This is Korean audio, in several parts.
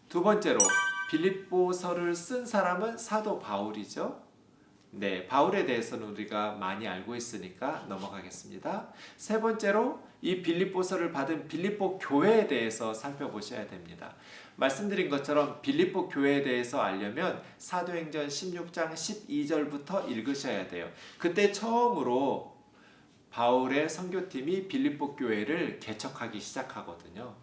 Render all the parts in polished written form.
두 번째로 빌립보서를 쓴 사람은 사도 바울이죠. 네, 바울에 대해서는 우리가 많이 알고 있으니까 넘어가겠습니다. 세 번째로 이 빌립보서를 받은 빌립보 교회에 대해서 살펴보셔야 됩니다. 말씀드린 것처럼 빌립보 교회에 대해서 알려면 사도행전 16장 12절부터 읽으셔야 돼요. 그때 처음으로 바울의 선교팀이 빌립보 교회를 개척하기 시작하거든요.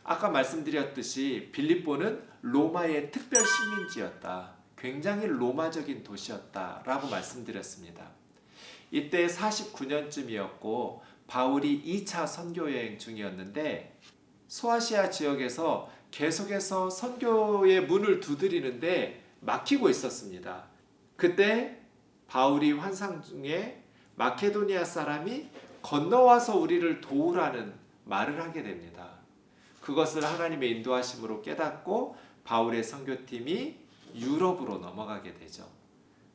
아까 말씀드렸듯이 빌립보는 로마의 특별 식민지였다. 굉장히 로마적인 도시였다라고 말씀드렸습니다. 이때 49년쯤이었고 바울이 2차 선교 여행 중이었는데 소아시아 지역에서 계속해서 선교의 문을 두드리는데 막히고 있었습니다. 그때 바울이 환상 중에 마케도니아 사람이 건너와서 우리를 도우라는 말을 하게 됩니다. 그것을 하나님의 인도하심으로 깨닫고 바울의 선교팀이 유럽으로 넘어가게 되죠.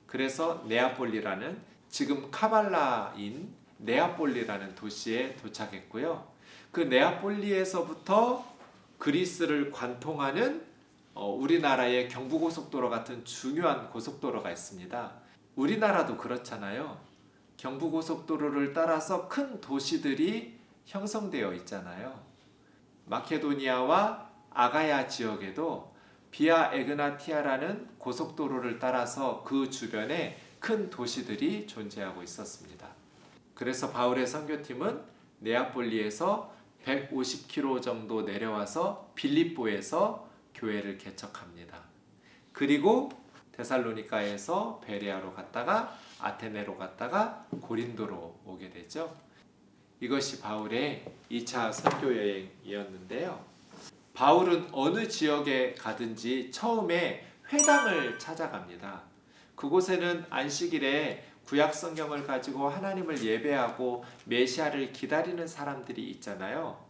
그래서 네아폴리라는 지금 카발라인 네아폴리라는 도시에 도착했고요. 그 네아폴리에서부터 그리스를 관통하는 우리나라의 경부고속도로 같은 중요한 고속도로가 있습니다. 우리나라도 그렇잖아요. 경부고속도로를 따라서 큰 도시들이 형성되어 있잖아요. 마케도니아와 아가야 지역에도 비아 에그나티아라는 고속도로를 따라서 그 주변에 큰 도시들이 존재하고 있었습니다. 그래서 바울의 선교팀은 네아폴리에서 150km 정도 내려와서 빌립보에서 교회를 개척합니다. 그리고 데살로니가에서 베레아로 갔다가 아테네로 갔다가 고린도로 오게 되죠. 이것이 바울의 2차 선교 여행이었는데요. 바울은 어느 지역에 가든지 처음에 회당을 찾아갑니다. 그곳에는 안식일에 구약 성경을 가지고 하나님을 예배하고 메시아를 기다리는 사람들이 있잖아요.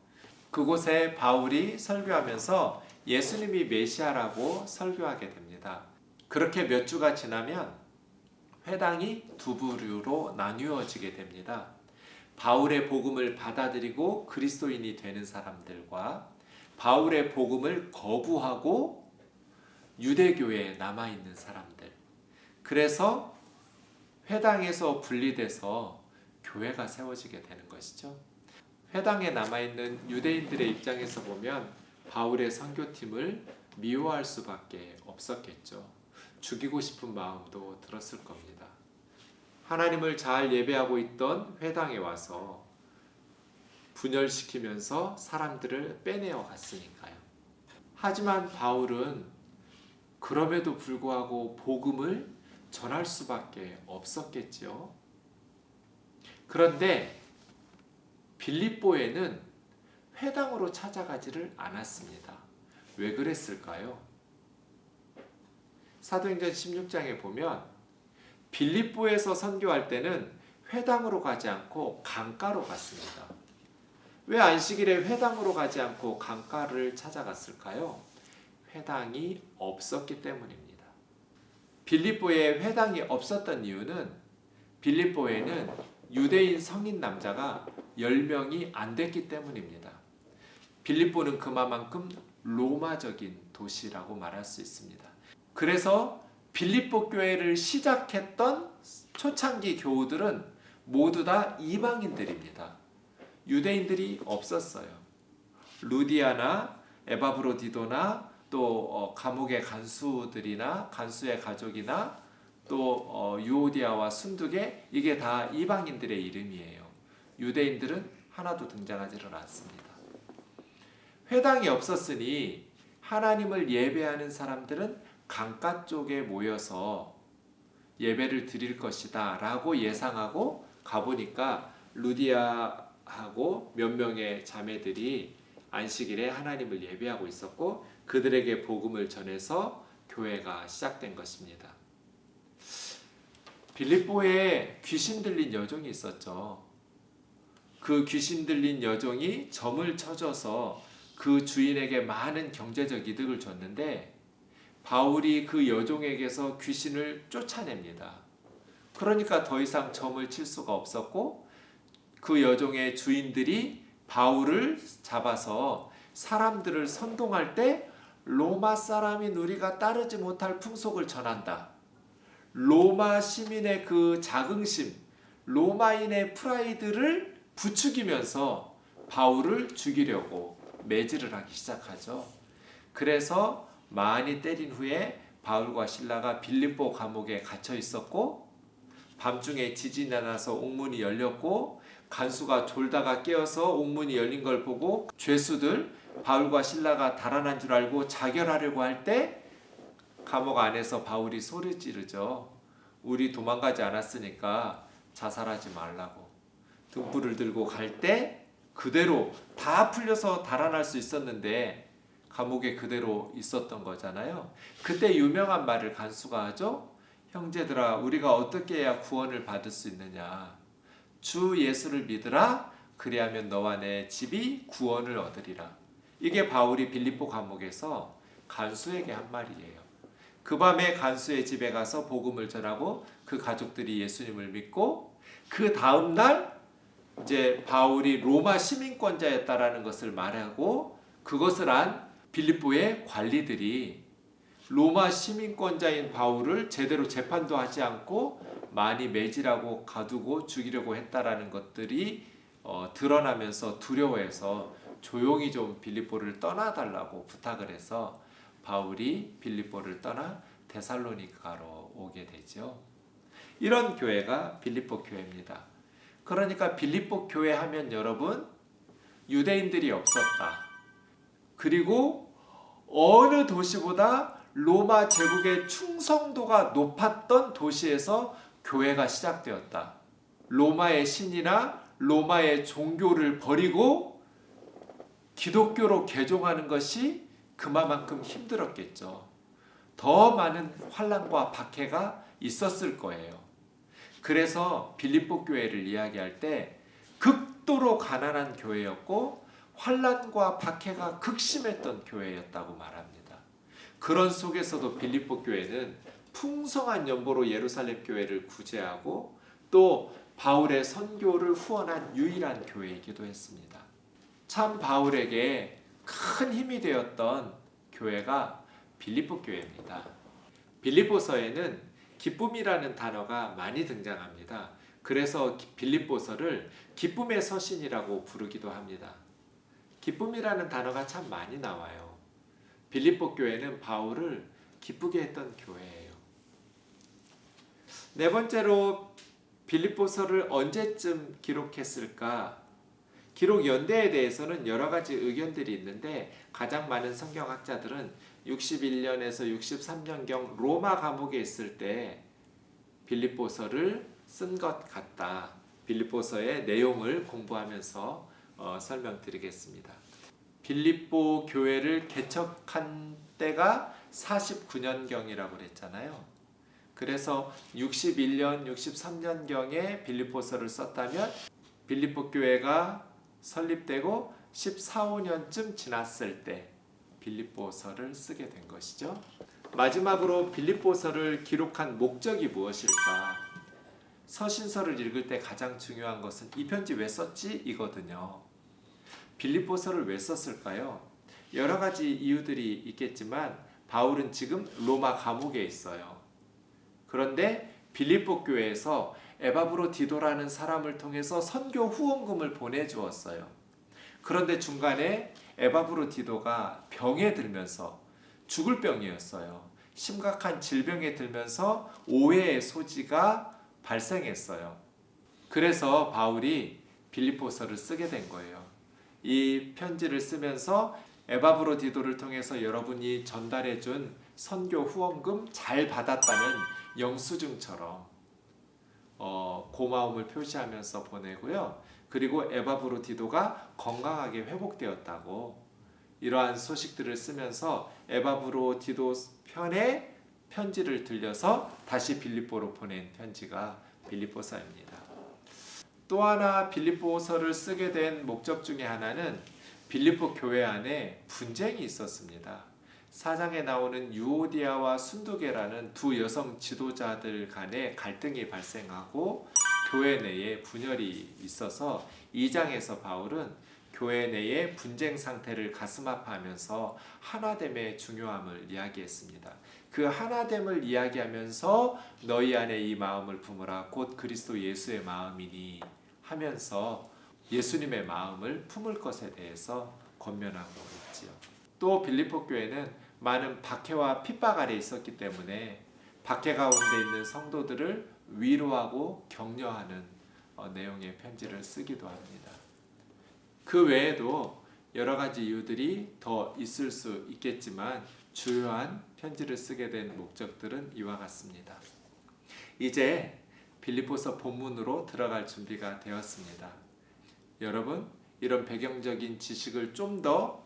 그곳에 바울이 설교하면서 예수님이 메시아라고 설교하게 됩니다. 그렇게 몇 주가 지나면 회당이 두 부류로 나뉘어지게 됩니다. 바울의 복음을 받아들이고 그리스도인이 되는 사람들과 바울의 복음을 거부하고 유대교회에 남아있는 사람들. 그래서 회당에서 분리돼서 교회가 세워지게 되는 것이죠. 회당에 남아있는 유대인들의 입장에서 보면 바울의 선교팀을 미워할 수밖에 없었겠죠. 죽이고 싶은 마음도 들었을 겁니다. 하나님을 잘 예배하고 있던 회당에 와서 분열시키면서 사람들을 빼내어 갔으니까요. 하지만 바울은 그럼에도 불구하고 복음을 전할 수밖에 없었겠지요. 그런데 빌립보에는 회당으로 찾아가지를 않았습니다. 왜 그랬을까요? 사도행전 16장에 보면 빌립보에서 선교할 때는 회당으로 가지 않고 강가로 갔습니다. 왜 안식일에 회당으로 가지 않고 강가를 찾아갔을까요? 회당이 없었기 때문입니다. 빌립보에 회당이 없었던 이유는 빌립보에는 유대인 성인 남자가 10명이 안 됐기 때문입니다. 빌립보는 그만큼 로마적인 도시라고 말할 수 있습니다. 그래서 빌립보 교회를 시작했던 초창기 교우들은 모두 다 이방인들입니다. 유대인들이 없었어요. 루디아나 에바브로디도나 또 감옥의 간수들이나 간수의 가족이나 또 유오디아와 순두계, 이게 다 이방인들의 이름이에요. 유대인들은 하나도 등장하지를 않습니다. 회당이 없었으니 하나님을 예배하는 사람들은 강가 쪽에 모여서 예배를 드릴 것이다 라고 예상하고 가보니까 루디아하고 몇 명의 자매들이 안식일에 하나님을 예배하고 있었고 그들에게 복음을 전해서 교회가 시작된 것입니다. 빌립보에 귀신 들린 여종이 있었죠. 그 귀신 들린 여종이 점을 쳐줘서 그 주인에게 많은 경제적 이득을 줬는데 바울이 그 여종에게서 귀신을 쫓아냅니다. 그러니까 더 이상 점을 칠 수가 없었고 그 여종의 주인들이 바울을 잡아서 사람들을 선동할 때 로마 사람인 우리가 따르지 못할 풍속을 전한다. 로마 시민의 그 자긍심, 로마인의 프라이드를 부추기면서 바울을 죽이려고 매질을 하기 시작하죠. 그래서 많이 때린 후에 바울과 실라가 빌립보 감옥에 갇혀 있었고, 밤중에 지진이 나서 옥문이 열렸고, 간수가 졸다가 깨어서 옥문이 열린 걸 보고 죄수들 바울과 실라가 달아난 줄 알고 자결하려고 할 때 감옥 안에서 바울이 소리 지르죠. 우리 도망가지 않았으니까 자살하지 말라고. 등불을 들고 갈 때 그대로 다 풀려서 달아날 수 있었는데 감옥에 그대로 있었던 거잖아요. 그때 유명한 말을 간수가 하죠. 형제들아, 우리가 어떻게 해야 구원을 받을 수 있느냐. 주 예수를 믿으라. 그리하면 너와 내 집이 구원을 얻으리라. 이게 바울이 빌립보 감옥에서 간수에게 한 말이에요. 그 밤에 간수의 집에 가서 복음을 전하고 그 가족들이 예수님을 믿고, 그 다음 날 이제 바울이 로마 시민권자였다라는 것을 말하고, 그것을 안 빌립보의 관리들이 로마 시민권자인 바울을 제대로 재판도 하지 않고 많이 매질하고 가두고 죽이려고 했다라는 것들이 드러나면서 두려워해서 조용히 좀 빌립보를 떠나달라고 부탁을 해서 바울이 빌립보를 떠나 데살로니가로 오게 되죠. 이런 교회가 빌립보 교회입니다. 그러니까 빌립보 교회 하면 여러분, 유대인들이 없었다. 그리고 어느 도시보다 로마 제국의 충성도가 높았던 도시에서 교회가 시작되었다. 로마의 신이나 로마의 종교를 버리고 기독교로 개종하는 것이 그만큼 힘들었겠죠. 더 많은 환난과 박해가 있었을 거예요. 그래서 빌립보 교회를 이야기할 때 극도로 가난한 교회였고 환난과 박해가 극심했던 교회였다고 말합니다. 그런 속에서도 빌립보 교회는 풍성한 연보로 예루살렘 교회를 구제하고 또 바울의 선교를 후원한 유일한 교회이기도 했습니다. 참 바울에게 큰 힘이 되었던 교회가 빌립보 교회입니다. 빌립보서에는 기쁨이라는 단어가 많이 등장합니다. 그래서 빌립보서를 기쁨의 서신이라고 부르기도 합니다. 기쁨이라는 단어가 참 많이 나와요. 빌립보 교회는 바울을 기쁘게 했던 교회예요. 네 번째로 빌립보서를 언제쯤 기록했을까? 기록 연대에 대해서는 여러 가지 의견들이 있는데 가장 많은 성경학자들은 61년에서 63년경 로마 감옥에 있을 때 빌립보서를 쓴 것 같다. 빌립보서의 내용을 공부하면서 설명드리겠습니다. 빌립보 교회를 개척한 때가 49년경이라고 그랬잖아요. 그래서 61년, 63년경에 빌립보서를 썼다면 빌립보 교회가 설립되고 14, 15년쯤 지났을 때 빌립보서를 쓰게 된 것이죠. 마지막으로 빌립보서를 기록한 목적이 무엇일까? 서신서를 읽을 때 가장 중요한 것은 이 편지 왜 썼지? 이거든요. 빌립보서를 왜 썼을까요? 여러 가지 이유들이 있겠지만 바울은 지금 로마 감옥에 있어요. 그런데 빌립보 교회에서 에바브로디도라는 사람을 통해서 선교 후원금을 보내주었어요. 그런데 중간에 에바브로디도가 병에 들면서 죽을 병이었어요. 심각한 질병에 들면서 오해의 소지가 발생했어요. 그래서 바울이 빌립보서를 쓰게 된 거예요. 이 편지를 쓰면서 에바브로디도를 통해서 여러분이 전달해준 선교 후원금 잘 받았다는 영수증처럼 고마움을 표시하면서 보내고요. 그리고 에바브로디도가 건강하게 회복되었다고, 이러한 소식들을 쓰면서 에바브로디도 편에 편지를 들려서 다시 빌립보로 보낸 편지가 빌립보서입니다. 또 하나 빌립보서를 쓰게 된 목적 중에 하나는 빌립보 교회 안에 분쟁이 있었습니다. 4장에 나오는 유오디아와 순두계라는 두 여성 지도자들 간에 갈등이 발생하고 교회 내에 분열이 있어서 2장에서 바울은 교회 내의 분쟁 상태를 가슴 아파하면서 하나됨의 중요함을 이야기했습니다. 그 하나됨을 이야기하면서 너희 안에 이 마음을 품으라 곧 그리스도 예수의 마음이니 하면서 예수님의 마음을 품을 것에 대해서 권면하고 있지요. 또 빌립보 교회는 많은 박해와 핍박 아래 있었기 때문에 박해 가운데 있는 성도들을 위로하고 격려하는 내용의 편지를 쓰기도 합니다. 그 외에도 여러 가지 이유들이 더 있을 수 있겠지만 주요한 편지를 쓰게 된 목적들은 이와 같습니다. 이제 빌립보서 본문으로 들어갈 준비가 되었습니다. 여러분, 이런 배경적인 지식을 좀 더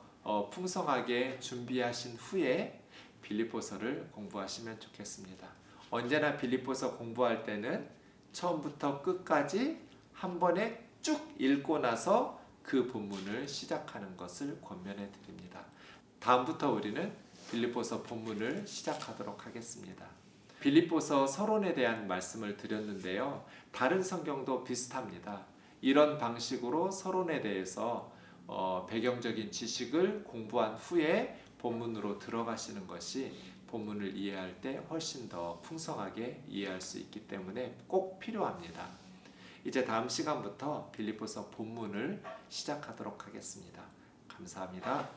풍성하게 준비하신 후에 빌립보서를 공부하시면 좋겠습니다. 언제나 빌립보서 공부할 때는 처음부터 끝까지 한 번에 쭉 읽고 나서 그 본문을 시작하는 것을 권면해 드립니다. 다음부터 우리는 빌립보서 본문을 시작하도록 하겠습니다. 빌립보서 서론에 대한 말씀을 드렸는데요. 다른 성경도 비슷합니다. 이런 방식으로 서론에 대해서 배경적인 지식을 공부한 후에 본문으로 들어가시는 것이 본문을 이해할 때 훨씬 더 풍성하게 이해할 수 있기 때문에 꼭 필요합니다. 이제 다음 시간부터 빌립보서 본문을 시작하도록 하겠습니다. 감사합니다.